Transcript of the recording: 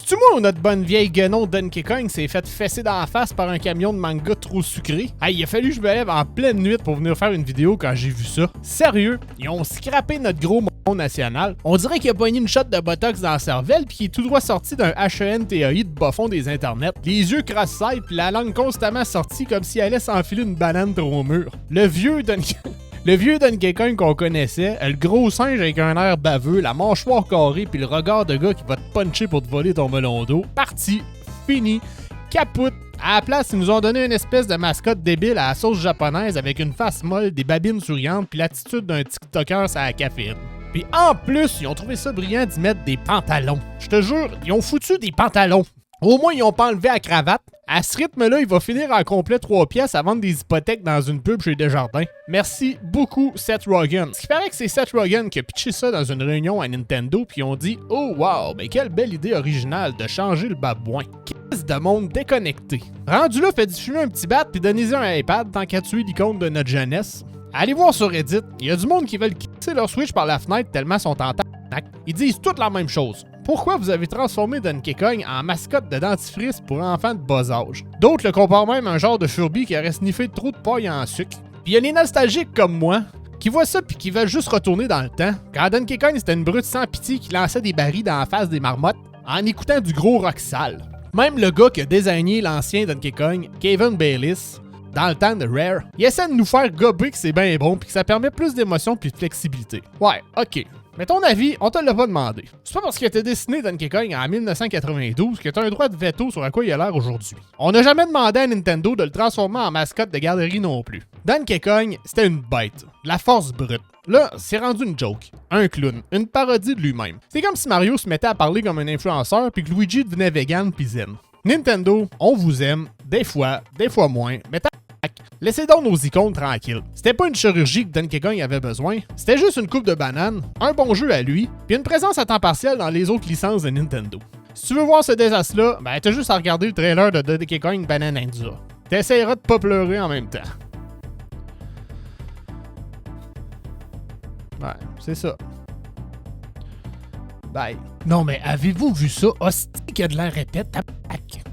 C'est-tu moi ou notre bonne vieille guenon Donkey Kong s'est fait fesser dans la face par un camion de manga trop sucré? Hey, il a fallu que je me lève en pleine nuit pour venir faire une vidéo quand j'ai vu ça. Sérieux, ils ont scrappé notre gros mon national. On dirait qu'il a pogné une shot de botox dans la cervelle puis qu'il est tout droit sorti d'un HENTAI de bas fond des internets. Les yeux cross-side puis la langue constamment sortie comme s'il allait s'enfiler une banane trop au mur. Le vieux Donkey Kong qu'on connaissait, le gros singe avec un air baveux, la mâchoire carrée puis le regard de gars qui va te puncher pour te voler ton melon d'eau. Parti, fini, capote. À la place, ils nous ont donné une espèce de mascotte débile à la sauce japonaise avec une face molle, des babines souriantes puis l'attitude d'un TikToker à la caféine. Puis en plus, ils ont trouvé ça brillant d'y mettre des pantalons. Je te jure, ils ont foutu des pantalons. Au moins, ils ont pas enlevé la cravate. À ce rythme-là, il va finir en complet 3 pièces à vendre des hypothèques dans une pub chez Desjardins. Merci beaucoup, Seth Rogen. Ce qui paraît que c'est Seth Rogen qui a pitché ça dans une réunion à Nintendo, puis on dit « Oh wow, ben quelle belle idée originale de changer le babouin. Qu'est-ce de monde déconnecté. » Rendu là, faites fumer un petit bat puis donnez-y un iPad tant qu'à tuer l'icône de notre jeunesse. Allez voir sur Reddit, il y a du monde qui veulent quitter leur Switch par la fenêtre tellement sont en tabarnak. Ils disent toutes la même chose. Pourquoi vous avez transformé Donkey Kong en mascotte de dentifrice pour enfants de bas âge? D'autres le comparent même à un genre de Furby qui aurait sniffé trop de paille en sucre. Puis il y a les nostalgiques comme moi qui voient ça puis qui veulent juste retourner dans le temps. Quand Donkey Kong c'était une brute sans pitié qui lançait des barils dans la face des marmottes en écoutant du gros rock sale. Même le gars qui a désigné l'ancien Donkey Kong, Kevin Bayliss, dans le temps de Rare, il essaie de nous faire gober que c'est bien bon puis que ça permet plus d'émotion puis de flexibilité. Ouais, ok. Mais ton avis, on te l'a pas demandé. C'est pas parce qu'il a été dessiné Donkey Kong en 1992 que t'as un droit de veto sur à quoi il a l'air aujourd'hui. On n'a jamais demandé à Nintendo de le transformer en mascotte de garderie non plus. Donkey Kong, c'était une bête, de la force brute. Là, c'est rendu une joke, un clown, une parodie de lui-même. C'est comme si Mario se mettait à parler comme un influenceur puis que Luigi devenait vegan pis zen. Nintendo, on vous aime, des fois moins, mais laissez donc nos icônes tranquilles. C'était pas une chirurgie que Donkey Kong avait besoin, c'était juste une coupe de bananes, un bon jeu à lui, puis une présence à temps partiel dans les autres licences de Nintendo. Si tu veux voir ce désastre-là, ben t'as juste à regarder le trailer de Donkey Kong Bonanza. T'essaieras de pas pleurer en même temps. Ouais, c'est ça. Bye. Non mais avez-vous vu ça? Hostie qui a de l'air épais, tabac.